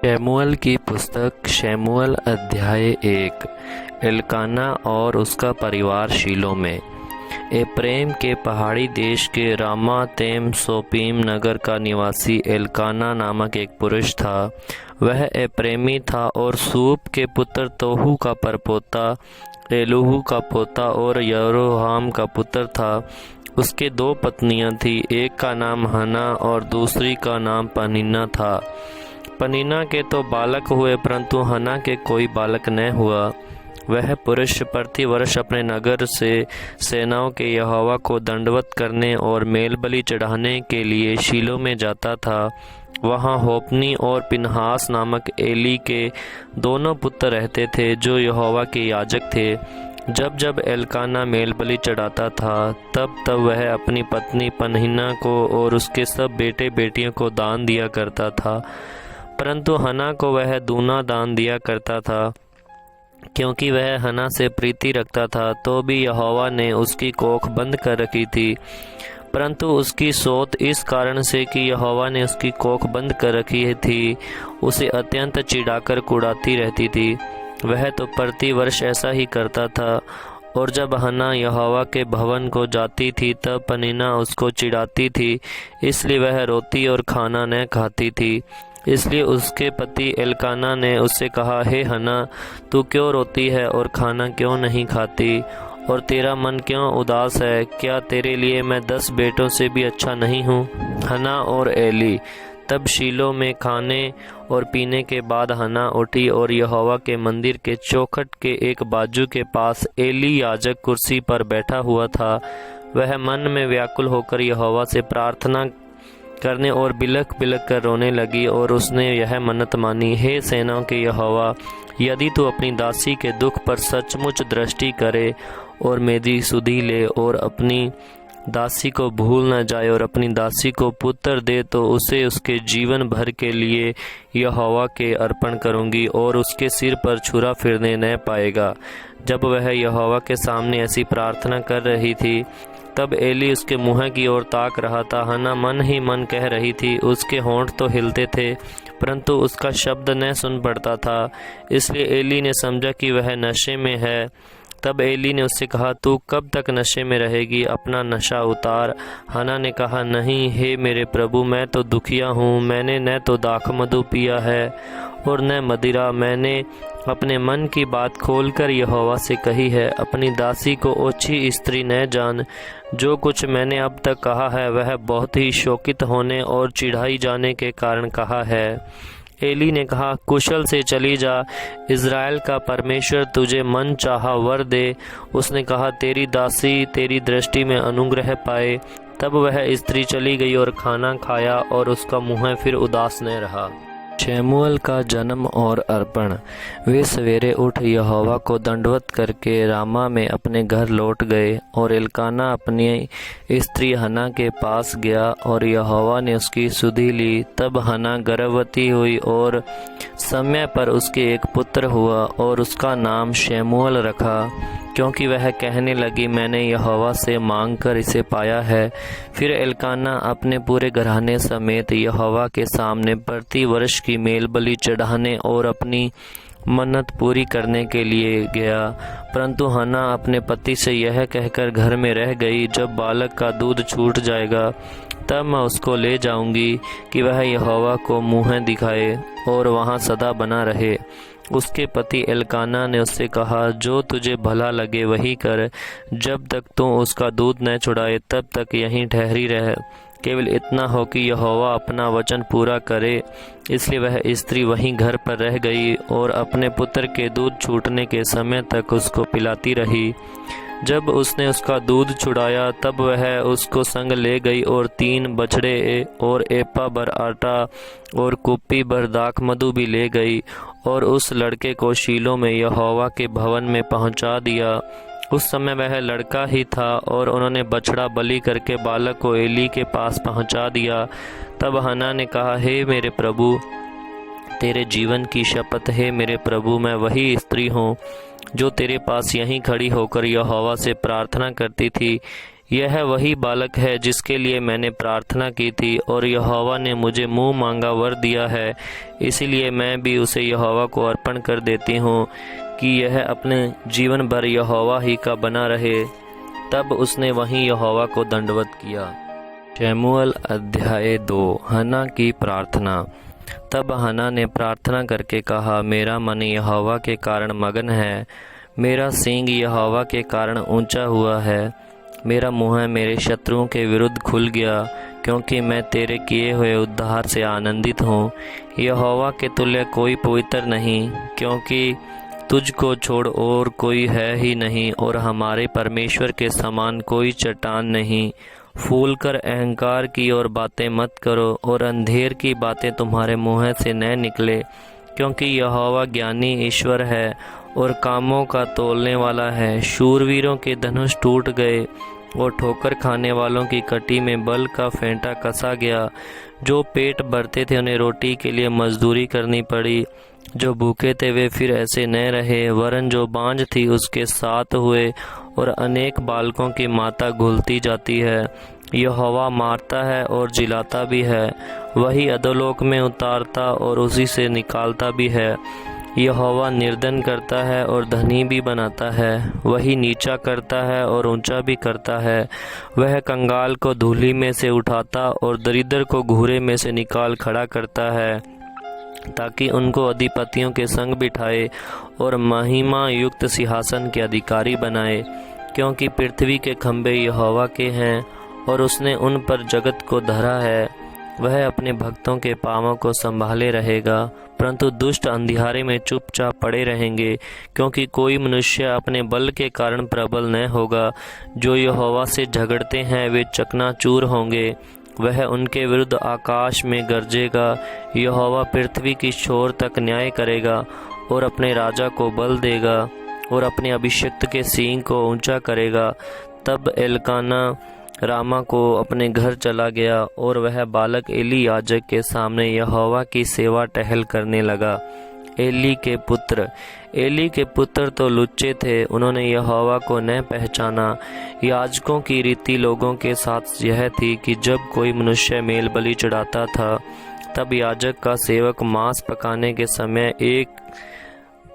शमूएल की पुस्तक शमूएल अध्याय 1। एल्काना और उसका परिवार शीलो में। एप्रैम के पहाड़ी देश के रामातेम सोपीम नगर का निवासी एल्काना नामक एक पुरुष था। वह एप्रैमी था और सूप के पुत्र तोहू का परपोता, एलूहू का पोता और यरोहाम का पुत्र था। उसके 2 पत्नियां थी, एक का नाम हना और दूसरी का नाम पनीना था। पनीना के तो बालक हुए, परंतु हना के कोई बालक न हुआ। वह पुरुष प्रतिवर्ष अपने नगर से सेनाओं के यहोवा को दंडवत करने और मेलबलि चढ़ाने के लिए शीलो में जाता था। वहाँ होपनी और पिनहास नामक एली के दोनों पुत्र रहते थे, जो यहोवा के याजक थे। जब जब एल्काना मेलबलि चढ़ाता था, तब तब वह अपनी पत्नी पनहिना को और उसके सब बेटे बेटियों को दान दिया करता था, परंतु हना को वह दूना दान दिया करता था, क्योंकि वह हना से प्रीति रखता था। तो भी यहोवा ने उसकी कोख बंद कर रखी थी, परंतु उसकी सोत इस कारण से कि यहोवा ने उसकी कोख बंद कर रखी थी, उसे अत्यंत चिढ़ाकर कुड़ाती रहती थी। वह तो प्रतिवर्ष ऐसा ही करता था। और जब हना यहोवा के भवन को जाती थी, तब पनीना उसको चिढ़ाती थी, इसलिए वह रोती और खाना न खाती थी। इसलिए उसके पति एल्काना ने उससे कहा, हे हना, तू क्यों रोती है और खाना क्यों नहीं खाती, और तेरा मन क्यों उदास है? क्या तेरे लिए मैं 10 बेटों से भी अच्छा नहीं हूँ? हना और एली। तब शीलो में खाने और पीने के बाद हना उठी और यहोवा के मंदिर के चौखट के एक बाजू के पास एली याजक कुर्सी पर बैठा हुआ था। वह मन में व्याकुल होकर यहोवा से प्रार्थना करने और बिलख बिलख कर रोने लगी, और उसने यह मन्नत मानी, हे सेनाओं के यहोवा, यदि तू अपनी दासी के दुख पर सचमुच दृष्टि करे और मेरी सुधि ले और अपनी दासी को भूल न जाए और अपनी दासी को पुत्र दे, तो उसे उसके जीवन भर के लिए यहोवा के अर्पण करूंगी और उसके सिर पर छुरा फिरने न पाएगा। जब वह यहोवा के सामने ऐसी प्रार्थना कर रही थी, तब एली उसके मुँह की ओर ताक रहा था। हना मन ही मन कह रही थी, उसके होंठ तो हिलते थे, परंतु उसका शब्द न सुन पड़ता था। इसलिए एली ने समझा कि वह नशे में है। तब एली ने उससे कहा, तू कब तक नशे में रहेगी? अपना नशा उतार। हना ने कहा, नहीं हे मेरे प्रभु, मैं तो दुखिया हूँ। मैंने न तो दाखमधु पिया है और न मदिरा। मैंने अपने मन की बात खोलकर यहोवा से कही है। अपनी दासी को ओछी स्त्री न जान। जो कुछ मैंने अब तक कहा है, वह बहुत ही शोकित होने और चिढ़ाई जाने के कारण कहा है। एली ने कहा, कुशल से चली जा, इज़राइल का परमेश्वर तुझे मन चाहा वर दे। उसने कहा, तेरी दासी तेरी दृष्टि में अनुग्रह पाए। तब वह स्त्री चली गई और खाना खाया, और उसका मुँह फिर उदास न रहा। शमूएल का जन्म और अर्पण। वे सवेरे उठ यहोवा को दंडवत करके रामा में अपने घर लौट गए, और एल्काना अपनी स्त्री हना के पास गया और यहोवा ने उसकी सुधि ली। तब हना गर्भवती हुई और समय पर उसके एक पुत्र हुआ, और उसका नाम शमूएल रखा, क्योंकि वह कहने लगी, मैंने यहोवा से मांग कर इसे पाया है। फिर एल्काना अपने पूरे घराने समेत यहोवा के सामने प्रतिवर्ष की मेलबलि चढ़ाने और अपनी मन्नत पूरी करने के लिए गया। परंतु हना अपने पति से यह कहकर घर में रह गई, जब बालक का दूध छूट जाएगा, तब मैं उसको ले जाऊंगी कि वह यहोवा को मुँह दिखाए और वहाँ सदा बना रहे। उसके पति एल्काना ने उससे कहा, जो तुझे भला लगे वही कर। जब तक तू उसका दूध न छुड़ाए, तब तक यहीं ठहरी रह। केवल इतना हो कि यहोवा अपना वचन पूरा करे। इसलिए वह स्त्री वहीं घर पर रह गई और अपने पुत्र के दूध छूटने के समय तक उसको पिलाती रही। जब उसने उसका दूध छुड़ाया, तब वह उसको संग ले गई और 3 बछड़े और एपा भर आटा और कुप्पी भर दाखमधु भी ले गई, और उस लड़के को शीलो में यहोवा के भवन में पहुंचा दिया। उस समय वह लड़का ही था, और उन्होंने बछड़ा बलि करके बालक को एली के पास पहुंचा दिया। तब हना ने कहा, हे मेरे प्रभु, तेरे जीवन की शपथ है मेरे प्रभु, मैं वही स्त्री हूँ जो तेरे पास यहीं खड़ी होकर यहोवा से प्रार्थना करती थी। यह वही बालक है जिसके लिए मैंने प्रार्थना की थी और यहोवा ने मुझे मुंह मांगा वर दिया है, इसलिए मैं भी उसे यहोवा को अर्पण कर देती हूँ कि यह अपने जीवन भर यहोवा ही का बना रहे। तब उसने वहीं यहोवा को दंडवत किया। शमूएल अध्याय 2। हन्ना की प्रार्थना। तब हन्ना ने प्रार्थना करके कहा, मेरा मन यहोवा के कारण मगन है, मेरा सींग यहोवा के कारण ऊंचा हुआ है, मेरा मुँह मेरे शत्रुओं के विरुद्ध खुल गया, क्योंकि मैं तेरे किए हुए उद्धार से आनंदित हूँ। यहोवा के तुल्य कोई पवित्र नहीं, क्योंकि तुझको छोड़ और कोई है ही नहीं, और हमारे परमेश्वर के समान कोई चट्टान नहीं। फूल कर अहंकार की और बातें मत करो, और अंधेर की बातें तुम्हारे मुँह से न निकले, क्योंकि यहोवा ज्ञानी ईश्वर है और कामों का तोलने वाला है। शूरवीरों के धनुष टूट गए और ठोकर खाने वालों की कटी में बल का फेंटा कसा गया। जो पेट भरते थे उन्हें रोटी के लिए मजदूरी करनी पड़ी, जो भूखे थे वे फिर ऐसे न रहे, वरन जो बांझ थी उसके साथ हुए, और अनेक बालकों की माता घुलती जाती है। यहोवा मारता है और जिलाता भी है, वही अधोलोक में उतारता और उसी से निकालता भी है। यहोवा निर्धन करता है और धनी भी बनाता है, वही नीचा करता है और ऊंचा भी करता है। वह कंगाल को धूलि में से उठाता और दरिद्र को घूरे में से निकाल खड़ा करता है, ताकि उनको अधिपतियों के संग बिठाए और महिमा युक्त सिंहासन के अधिकारी बनाए। क्योंकि पृथ्वी के खंभे यहोवा के हैं और उसने उन पर जगत को धरा है। वह अपने भक्तों के पांवों को संभाले रहेगा, परंतु दुष्ट अंधियारे में चुपचाप पड़े रहेंगे, क्योंकि कोई मनुष्य अपने बल के कारण प्रबल न होगा। जो यहोवा से झगड़ते हैं वे चकनाचूर होंगे। वह उनके विरुद्ध आकाश में गरजेगा। यहोवा पृथ्वी की छोर तक न्याय करेगा और अपने राजा को बल देगा और अपने अभिषिक्त के सींग को ऊंचा करेगा। तब एल्काना रामा को अपने घर चला गया और वह बालक एली याजक के सामने यहोवा की सेवा टहल करने लगा। एली के पुत्र तो लुच्चे थे, उन्होंने यहोवा को न पहचाना। याजकों की रीति लोगों के साथ यह थी कि जब कोई मनुष्य मेल बलि चढ़ाता था, तब याजक का सेवक मांस पकाने के समय एक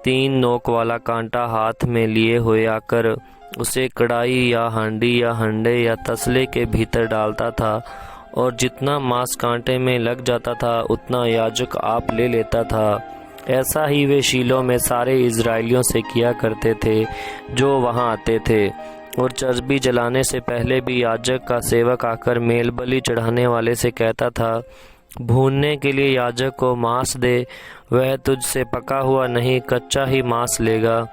3 नोक वाला कांटा हाथ में लिए हुए आकर उसे कड़ाई या हांडी या हंडे या तसले के भीतर डालता था, और जितना मांस कांटे में लग जाता था उतना याजक आप ले लेता था। ऐसा ही वे शीलो में सारे इजराइलियों से किया करते थे जो वहां आते थे। और चर्बी जलाने से पहले भी याजक का सेवक आकर मेल बलि चढ़ाने वाले से कहता था, भूनने के लिए याजक को मांस दे, वह तुझसे पका हुआ नहीं कच्चा ही मांस लेगा।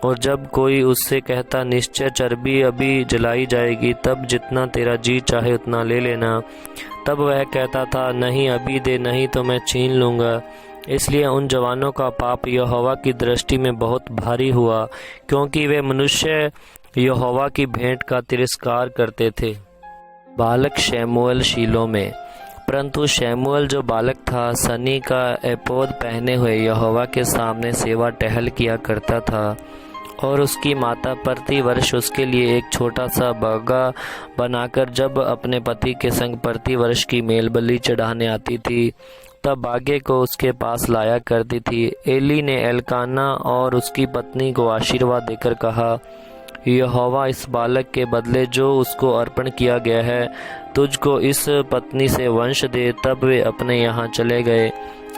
और जब कोई उससे कहता, निश्चय चर्बी अभी जलाई जाएगी, तब जितना तेरा जी चाहे उतना ले लेना, तब वह कहता था, नहीं अभी दे, नहीं तो मैं छीन लूँगा। इसलिए उन जवानों का पाप यहोवा की दृष्टि में बहुत भारी हुआ, क्योंकि वे मनुष्य यहोवा की भेंट का तिरस्कार करते थे। बालक शमूएल शीलो में। परंतु शमूएल जो बालक था, सनी का एपोद पहने हुए यहोवा के सामने सेवा टहल किया करता था, और उसकी माता प्रति वर्ष उसके लिए एक छोटा सा बग्गा बनाकर जब अपने पति के संग प्रति वर्ष की मेल बलि चढ़ाने आती थी, तब बागे को उसके पास लाया करती थी। एली ने एल्काना और उसकी पत्नी को आशीर्वाद देकर कहा, यहोवा इस बालक के बदले जो उसको अर्पण किया गया है, तुझको इस पत्नी से वंश दे। तब वे अपने यहाँ चले गए।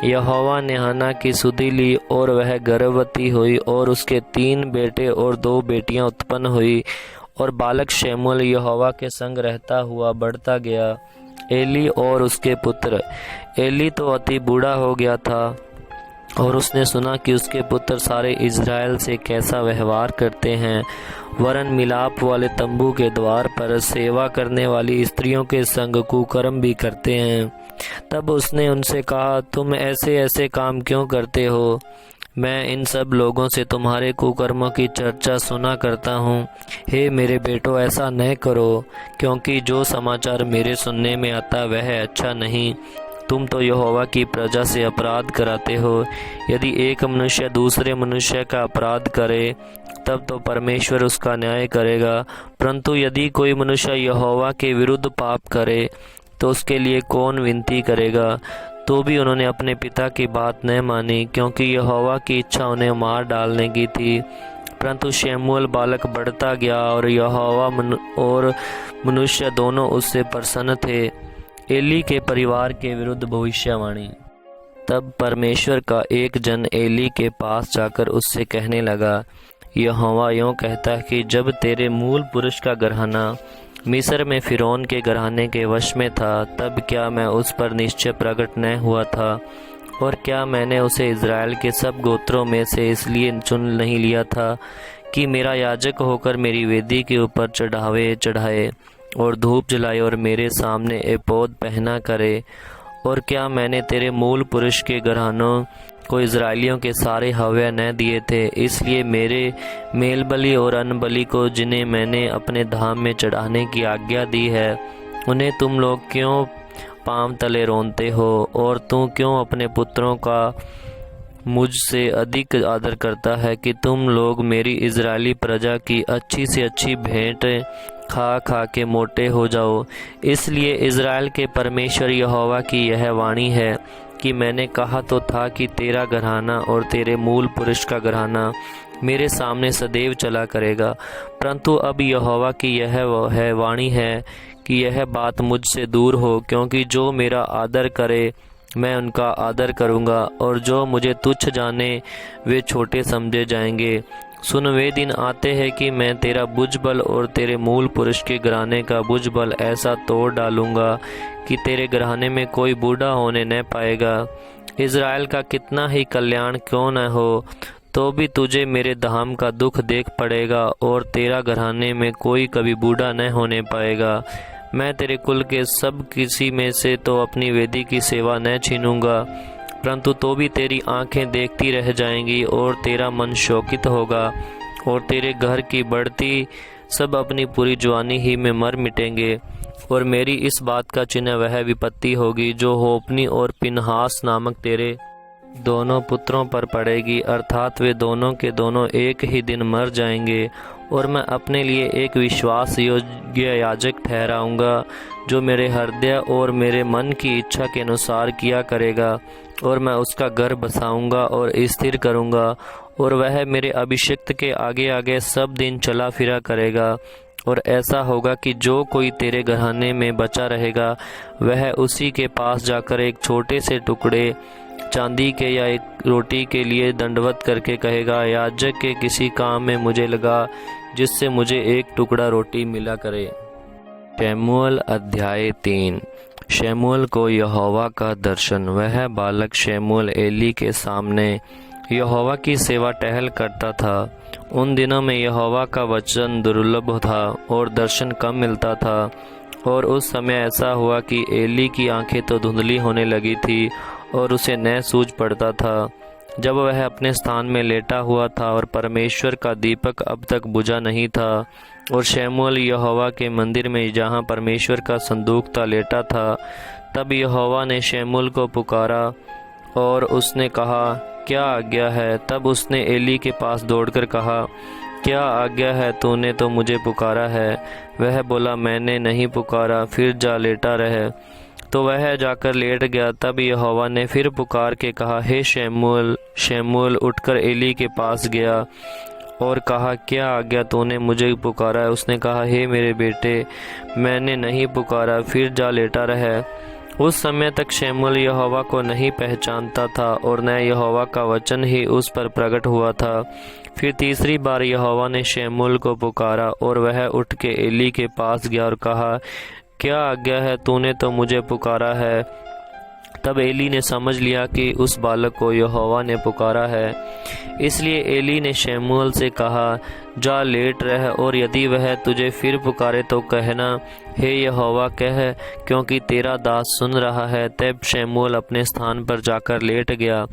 यहोवा ने हन्ना की सुधि ली और वह गर्भवती हुई, और उसके 3 बेटे और 2 बेटियां उत्पन्न हुई, और बालक शमूएल यहोवा के संग रहता हुआ बढ़ता गया। एली और उसके पुत्र। एली तो अति बूढ़ा हो गया था, और उसने सुना कि उसके पुत्र सारे इज़राइल से कैसा व्यवहार करते हैं, वरन मिलाप वाले तंबू के द्वार पर सेवा करने वाली स्त्रियों के संग कुकर्म भी करते हैं। तब उसने उनसे कहा, तुम ऐसे ऐसे काम क्यों करते हो? मैं इन सब लोगों से तुम्हारे कुकर्मों की चर्चा सुना करता हूँ। हे मेरे बेटो, ऐसा न करो, क्योंकि जो समाचार मेरे सुनने में आता वह अच्छा नहीं। तुम तो यहोवा की प्रजा से अपराध कराते हो। यदि एक मनुष्य दूसरे मनुष्य का अपराध करे तब तो परमेश्वर उसका न्याय करेगा, परंतु यदि कोई मनुष्य यहोवा के विरुद्ध पाप करे तो उसके लिए कौन विनती करेगा। तो भी उन्होंने अपने पिता की बात न मानी, क्योंकि यहोवा की इच्छा उन्हें मार डालने की थी। परंतु शमूएल बालक बढ़ता गया और यहोवा और मनुष्य दोनों उससे प्रसन्न थे। एली के परिवार के विरुद्ध भविष्यवाणी। तब परमेश्वर का एक जन एली के पास जाकर उससे कहने लगा, यहोवा यूँ कहता है कि जब तेरे मूल पुरुष का घराना मिस्र में फिरौन के घराने के वश में था, तब क्या मैं उस पर निश्चय प्रकट न हुआ था? और क्या मैंने उसे इज़राइल के सब गोत्रों में से इसलिए चुन नहीं लिया था कि मेरा याजक होकर मेरी वेदी के ऊपर चढ़ावे चढ़ाए और धूप जलाए और मेरे सामने एपोद पहना करे? और क्या मैंने तेरे मूल पुरुष के घरानों को इज़राइलियों के सारे हव्य न दिए थे? इसलिए मेरे मेल बलि और अन्न बलि को, जिन्हें मैंने अपने धाम में चढ़ाने की आज्ञा दी है, उन्हें तुम लोग क्यों पांव तले रोनते हो? और तू क्यों अपने पुत्रों का मुझसे अधिक आदर करता है कि तुम लोग मेरी इज़राइली प्रजा की अच्छी से अच्छी भेंट खा खा के मोटे हो जाओ? इसलिए इज़राइल के परमेश्वर यहोवा की यह वाणी है कि मैंने कहा तो था कि तेरा घराना और तेरे मूल पुरुष का घराना मेरे सामने सदैव चला करेगा, परंतु अब यहोवा की यह वाणी है कि यह बात मुझसे दूर हो, क्योंकि जो मेरा आदर करे मैं उनका आदर करूँगा, और जो मुझे तुच्छ जाने वे छोटे समझे जाएंगे। सुन, वे दिन आते हैं कि मैं तेरा भुजबल और तेरे मूल पुरुष के घराने का भुजबल ऐसा तोड़ डालूंगा कि तेरे घराने में कोई बूढ़ा होने न पाएगा। इज़राइल का कितना ही कल्याण क्यों न हो, तो भी तुझे मेरे धाम का दुख देख पड़ेगा, और तेरा घराने में कोई कभी बूढ़ा न होने पाएगा। मैं तेरे कुल के सब किसी में से तो अपनी वेदी की सेवा न छीनूंगा, परंतु तो भी तेरी आंखें देखती रह जाएंगी और तेरा मन शोकित होगा, और तेरे घर की बढ़ती सब अपनी पूरी जवानी ही में मर मिटेंगे। और मेरी इस बात का चिन्ह वह विपत्ति होगी जो होपनी और पिनहास नामक तेरे दोनों पुत्रों पर पड़ेगी, अर्थात वे दोनों के दोनों एक ही दिन मर जाएंगे। और मैं अपने लिए एक विश्वास योग्य याजक ठहराऊंगा, जो मेरे हृदय और मेरे मन की इच्छा के अनुसार किया करेगा, और मैं उसका घर बसाऊंगा और स्थिर करूंगा, और वह मेरे अभिषिक्त के आगे आगे सब दिन चला फिरा करेगा। और ऐसा होगा कि जो कोई तेरे घराने में बचा रहेगा, वह उसी के पास जाकर एक छोटे से टुकड़े चांदी के या एक रोटी के लिए दंडवत करके कहेगा, याजक के किसी काम में मुझे लगा, जिससे मुझे एक टुकड़ा रोटी मिला करे। शमूएल अध्याय 3। शमूएल को यहोवा का दर्शन। वह बालक शमूएल एली के सामने यहोवा की सेवा टहल करता था। उन दिनों में यहोवा का वचन दुर्लभ था और दर्शन कम मिलता था। और उस समय ऐसा हुआ कि एली की आंखें तो धुंधली होने लगी थी और उसे न सूझ पड़ता था। जब वह अपने स्थान में लेटा हुआ था और परमेश्वर का दीपक अब तक बुझा नहीं था, और शमूएल यहोवा के मंदिर में जहाँ परमेश्वर का संदूक था लेटा था, तब यहोवा ने शमूएल को पुकारा और उसने कहा, क्या आज्ञा है? तब उसने एली के पास दौड़कर कहा, क्या आज्ञा है? तूने तो मुझे पुकारा है। वह बोला, मैंने नहीं पुकारा, फिर जा लेटा रहे। तो वह जाकर लेट गया। तब यहोवा ने फिर पुकार के कहा, हे शमूएल। शमूएल उठकर एली के पास गया और कहा, क्या आज्ञा? तूने मुझे पुकारा है। उसने कहा, हे मेरे बेटे, मैंने नहीं पुकारा, फिर जा लेटा रहे। उस समय तक शमूएल यहोवा को नहीं पहचानता था और न यहोवा का वचन ही उस पर प्रकट हुआ था। फिर तीसरी बार यहोवा ने शमूएल को पुकारा और वह उठ के एली के पास गया और कहा, क्या आज्ञा है? तूने तो मुझे पुकारा है। तब एली ने समझ लिया कि उस बालक को यहोवा ने पुकारा है। इसलिए एली ने शमूएल से कहा, जा लेट रह, और यदि वह तुझे फिर पुकारे तो कहना, हे यहोवा कह, क्योंकि तेरा दास सुन रहा है। तब शमूएल अपने स्थान पर जाकर लेट गया।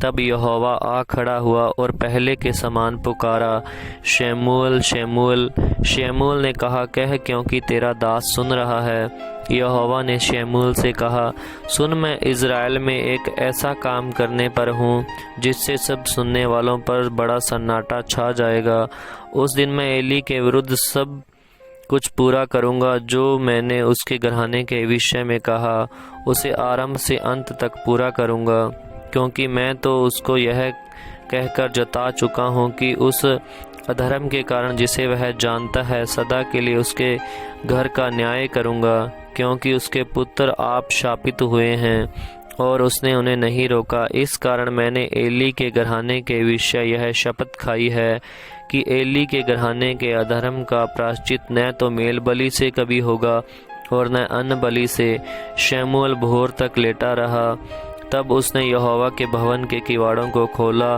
तब यहोवा आ खड़ा हुआ और पहले के समान पुकारा, शमूएल शमूएल। शमूएल ने कहा, कह, क्योंकि तेरा दास सुन रहा है। यहोवा ने शमूएल से कहा, सुन, मैं इज़राइल में एक ऐसा काम करने पर हूँ जिससे सब सुनने वालों पर बड़ा सन्नाटा छा जाएगा। उस दिन मैं एली के विरुद्ध सब कुछ पूरा करूँगा जो मैंने उसके घराने के विषय में कहा, उसे आरंभ से अंत तक पूरा करूँगा, क्योंकि मैं तो उसको यह कहकर जता चुका हूँ कि उस अधर्म के कारण जिसे वह जानता है सदा के लिए उसके घर का न्याय करूँगा, क्योंकि उसके पुत्र आप शापित हुए हैं और उसने उन्हें नहीं रोका। इस कारण मैंने एली के घराने के विषय यह शपथ खाई है कि एली के घराने के अधर्म का प्रायश्चित न तो मेल बलि से कभी होगा और न अन्न बलि से। शमूएल भोर तक लेटा रहा। तब उसने यहोवा के भवन के किवाड़ों को खोला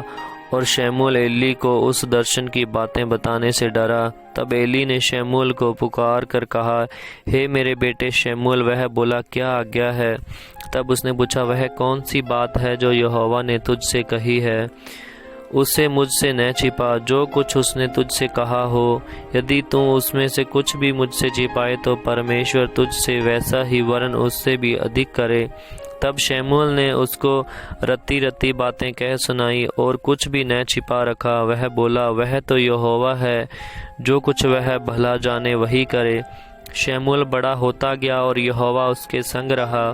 और शमूएल एली को उस दर्शन की बातें बताने से डरा। तब एली ने शमूएल को पुकार कर कहा, हे मेरे बेटे शमूएल। वह बोला, क्या आज्ञा है? तब उसने पूछा, वह कौन सी बात है जो यहोवा ने तुझसे कही है? उसे मुझसे न छिपा। जो कुछ उसने तुझसे कहा हो, यदि तू उसमें से कुछ भी मुझसे छिपाए तो परमेश्वर तुझसे वैसा ही वरन उससे भी अधिक करे। तब शमूएल ने उसको रत्ती रत्ती बातें कह सुनाई और कुछ भी न छिपा रखा। वह बोला, वह तो यहोवा है, जो कुछ वह भला जाने वही करे। शमूएल बड़ा होता गया और यहोवा उसके संग रहा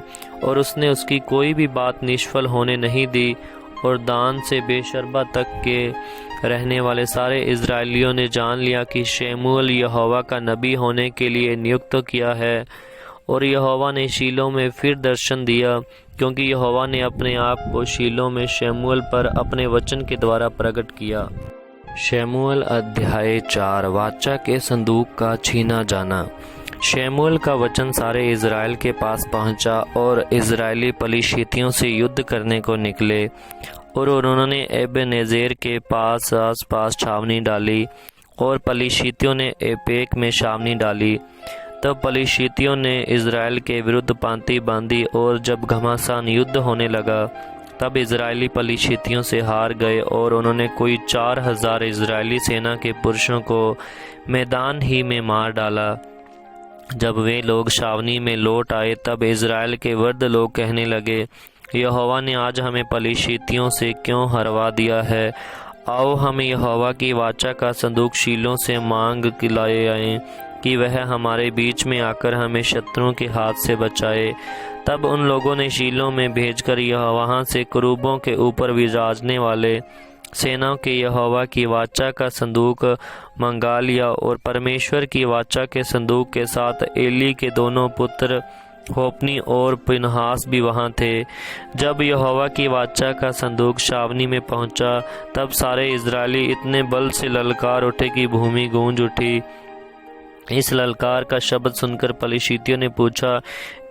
और उसने उसकी कोई भी बात निष्फल होने नहीं दी। और दान से बेशरबा तक के रहने वाले सारे इज़राइलियों ने जान लिया कि शमूएल यहोवा का नबी होने के लिए नियुक्त किया है। और यहोवा ने शीलो में फिर दर्शन दिया, क्योंकि यहोवा ने अपने आप को शीलो में शमूएल पर अपने वचन के द्वारा प्रकट किया। शमूएल अध्याय 4। वाचा के संदूक का छीना जाना। शमूएल का वचन सारे इज़राइल के पास पहुंचा और इज़राइली पलिश्तियों से युद्ध करने को निकले और उन्होंने एबेनेजेर के पास आसपास छावनी डाली और पलिश्तियों ने एपेक में छावनी डाली। तब पलिश्तियों ने इज़राइल के विरुद्ध पांति बांधी और जब घमासान युद्ध होने लगा तब इज़राइली पलिश्तियों से हार गए और उन्होंने कोई 4000 इज़राइली सेना के पुरुषों को मैदान ही में मार डाला। जब वे लोग छावनी में लौट आए तब इज़राइल के वृद्ध लोग कहने लगे, यहोवा ने आज हमें पलिश्तियों से क्यों हरवा दिया है? आओ हम यहोवा की वाचा का संदूक शीलो से मांग लाए आएं कि वह हमारे बीच में आकर हमें शत्रुओं के हाथ से बचाए। तब उन लोगों ने शीलो में भेजकर वहाँ से करूबों के ऊपर विराजने वाले सेनाओं के यहोवा की वाचा का संदूक मंगा लिया और परमेश्वर की वाचा के संदूक के साथ एली के दोनों पुत्र होपनी और पिनहास भी वहाँ थे। जब यहोवा की वाचा का संदूक छावनी में पहुँचा तब सारे इज़राइली इतने बल से ललकार उठे कि भूमि गूंज उठी। इस ललकार का शब्द सुनकर पलिश्तियों ने पूछा,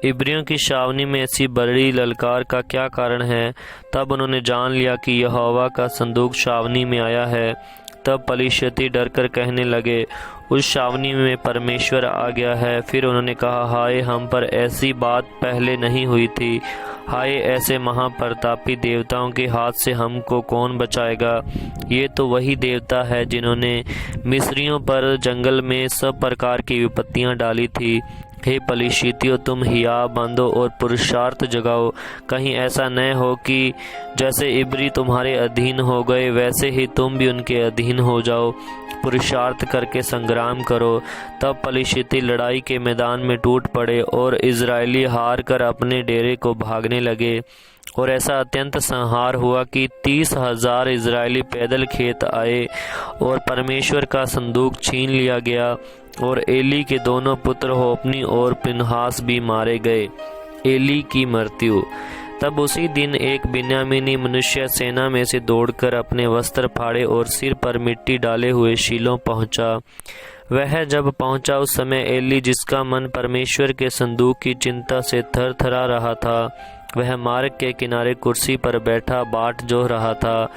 इब्रियों की छावनी में ऐसी बड़ी ललकार का क्या कारण है? तब उन्होंने जान लिया कि यहोवा का संदूक छावनी में आया है। तब पलिश्ती डर कर कहने लगे, उस छावनी में परमेश्वर आ गया है। फिर उन्होंने कहा, हाय, हम पर ऐसी बात पहले नहीं हुई थी। हाय, ऐसे महाप्रतापी देवताओं के हाथ से हमको कौन बचाएगा? ये तो वही देवता है जिन्होंने मिस्रियों पर जंगल में सब प्रकार की विपत्तियां डाली थी। हे पलिश्तियों, तुम हिया बांधो और पुरुषार्थ जगाओ। कहीं ऐसा न हो कि जैसे इब्री तुम्हारे अधीन हो गए वैसे ही तुम भी उनके अधीन हो जाओ। पुरुषार्थ करके संग्राम करो। तब पलिश्ती लड़ाई के मैदान में टूट पड़े और इज़राइली हार कर अपने डेरे को भागने लगे। और ऐसा अत्यंत संहार हुआ कि 30,000 इज़राइली पैदल खेत आए और परमेश्वर का संदूक छीन लिया गया और एली के दोनों पुत्र होपनी और पिनहास भी मारे गए। एली की मृत्यु। तब उसी दिन एक बिन्यामीनी मनुष्य सेना में से दौड़कर अपने वस्त्र फाड़े और सिर पर मिट्टी डाले हुए शीलो पहुंचा। वह जब पहुंचा उस समय एली, जिसका मन परमेश्वर के संदूक की चिंता से थरथरा रहा था, वह मार्ग के किनारे कुर्सी पर बैठा बाट जोह रहा था।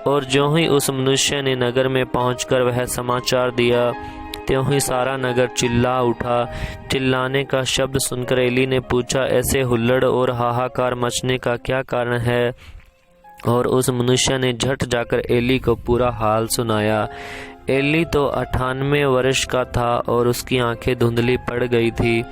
और ज्यों ही उस मनुष्य ने नगर में पहुंचकर वह समाचार दिया, त्यों ही सारा नगर चिल्ला उठा। चिल्लाने का शब्द सुनकर एली ने पूछा, ऐसे हुल्लड़ और हाहाकार मचने का क्या कारण है? और उस मनुष्य ने झट जाकर एली को पूरा हाल सुनाया। एली तो 98 वर्ष का था और उसकी आंखें धुंधली पड़ गई थी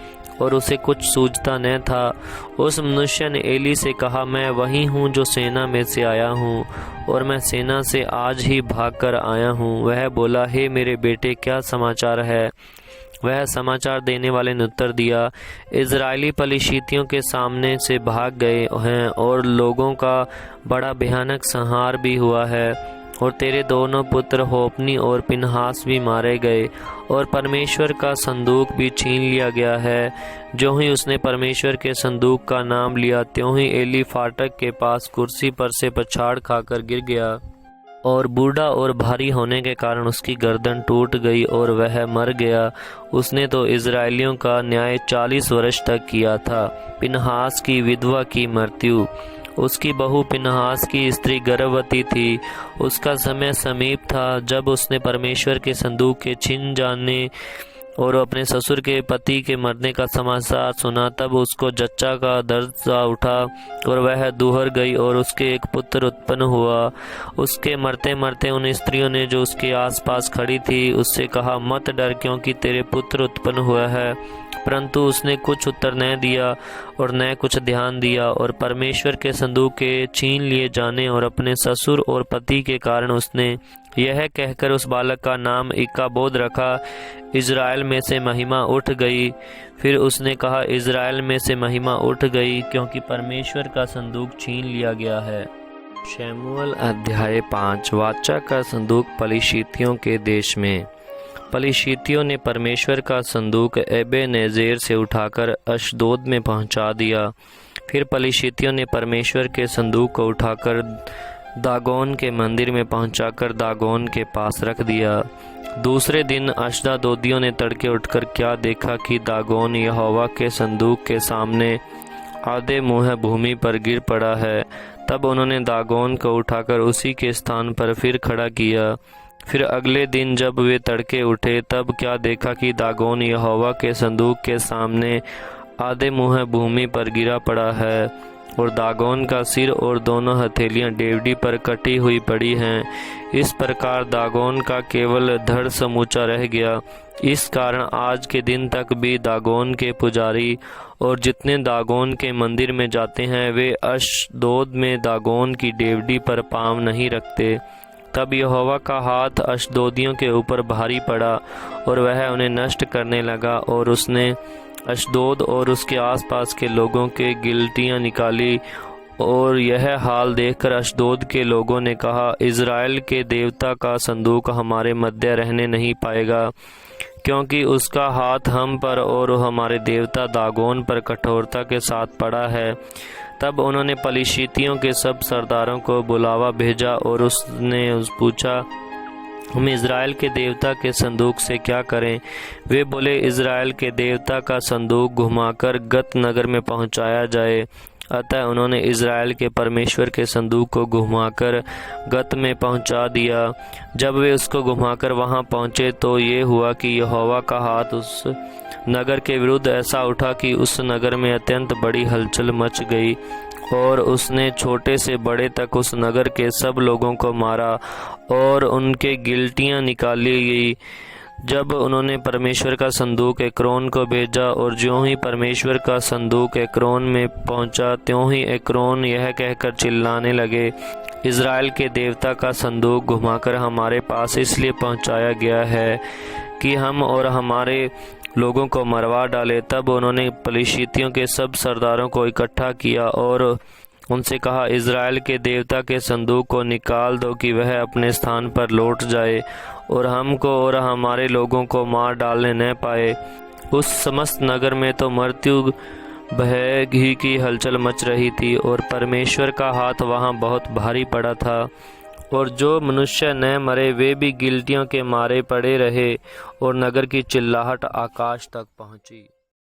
और उसे कुछ सूझता न था। उस मनुष्य ने एली से कहा, मैं वही हूँ जो सेना में से आया हूँ, और मैं सेना से आज ही भागकर आया हूँ। वह बोला, हे मेरे बेटे, क्या समाचार है? वह समाचार देने वाले ने उत्तर दिया, इजरायली पलिश्तियों के सामने से भाग गए हैं और लोगों का बड़ा भयानक संहार भी हुआ है, और तेरे दोनों पुत्र होप्नी और पिनहास भी मारे गए, और परमेश्वर का संदूक भी छीन लिया गया है। जो ही उसने परमेश्वर के संदूक का नाम लिया, त्यों ही एली फाटक के पास कुर्सी पर से पछाड़ खाकर गिर गया, और बूढ़ा और भारी होने के कारण उसकी गर्दन टूट गई और वह मर गया। उसने तो इजरायलियों का न्याय 40 वर्ष तक किया था। पिनहास की विधवा की मृत्यु। उसकी बहू पिनहास की स्त्री गर्भवती थी। उसका समय समीप था। जब उसने परमेश्वर के संदूक के छिन जाने और अपने ससुर के पति के मरने का समाचार सुना, तब उसको जच्चा का दर्द सा उठा और वह दूहर गई और उसके एक पुत्र उत्पन्न हुआ। उसके मरते मरते उन स्त्रियों ने जो उसके आसपास खड़ी थी उससे कहा, मत डर, क्योंकि तेरे पुत्र उत्पन्न हुआ है। परंतु उसने कुछ उत्तर न दिया और न कुछ ध्यान दिया, और परमेश्वर के संदूक के छीन लिए जाने और अपने ससुर और पति के कारण उसने यह कहकर उस बालक का नाम इकाबोद रखा, इज़राइल में से महिमा उठ गई। फिर उसने कहा, इज़राइल में से महिमा उठ गई, क्योंकि परमेश्वर का संदूक छीन लिया गया है। शमूएल अध्याय 5। वाचा का संदूक पलिश्तियों के देश में। पलिश्तियों ने परमेश्वर का संदूक एबेनेजेर से उठाकर अशदोद में पहुंचा दिया। फिर पलिश्तियों ने परमेश्वर के संदूक को उठाकर दागोन के मंदिर में पहुंचाकर दागोन के पास रख दिया। दूसरे दिन अशदोदियों ने तड़के उठकर क्या देखा कि दागोन यहोवा के संदूक के सामने आधे मुँह भूमि पर गिर पड़ा है। तब उन्होंने दागोन को उठाकर उसी के स्थान पर फिर खड़ा किया। फिर अगले दिन जब वे तड़के उठे, तब क्या देखा कि दागोन यहोवा के संदूक के सामने आधे मुँह भूमि पर गिरा पड़ा है, और दागोन का सिर और दोनों हथेलियां डेवढ़ी पर कटी हुई पड़ी हैं। इस प्रकार दागोन का केवल धड़ समूचा रह गया। इस कारण आज के दिन तक भी दागोन के पुजारी और जितने दागोन के मंदिर में जाते हैं, वे अशदोद में दागोन की डेवढ़ी पर पाँव नहीं रखते। तब यहोवा का हाथ अशदोदियों के ऊपर भारी पड़ा और वह उन्हें नष्ट करने लगा, और उसने अशदोद और उसके आसपास के लोगों के गिलटियां निकाली। और यह हाल देखकर अशदोद के लोगों ने कहा, इज़राइल के देवता का संदूक हमारे मध्य रहने नहीं पाएगा, क्योंकि उसका हाथ हम पर और हमारे देवता दागोन पर कठोरता के साथ पड़ा है। तब उन्होंने पलिश्तियों के सब सरदारों को बुलावा भेजा और उसने पूछा, हम इज़राइल के देवता के संदूक से क्या करें? वे बोले, इज़राइल के देवता का संदूक घुमाकर गत नगर में पहुंचाया जाए। अतः उन्होंने इज़राइल के परमेश्वर के संदूक को घुमाकर गत में पहुंचा दिया। जब वे उसको घुमाकर वहां पहुंचे, तो ये हुआ कि यहोवा का हाथ उस नगर के विरुद्ध ऐसा उठा कि उस नगर में अत्यंत बड़ी हलचल मच गई, और उसने छोटे से बड़े तक उस नगर के सब लोगों को मारा और उनके गिलटियां निकाली गई। जब उन्होंने परमेश्वर का संदूक एक्रोन को भेजा, और ज्यों ही परमेश्वर का संदूक एक्रोन में पहुंचा, त्यों ही एक्रोन यह कहकर चिल्लाने लगे, इज़राइल के देवता का संदूक घुमाकर हमारे पास इसलिए पहुंचाया गया है कि हम और हमारे लोगों को मरवा डाले। तब उन्होंने पलिश्तियों के सब सरदारों को इकट्ठा किया और उनसे कहा, इज़राइल के देवता के संदूक को निकाल दो कि वह अपने स्थान पर लौट जाए और हमको और हमारे लोगों को मार डालने न पाए। उस समस्त नगर में तो मृत्यु भय ही की हलचल मच रही थी, और परमेश्वर का हाथ वहाँ बहुत भारी पड़ा था, और जो मनुष्य न मरे वे भी गिलटियों के मारे पड़े रहे, और नगर की चिल्लाहट आकाश तक पहुँची।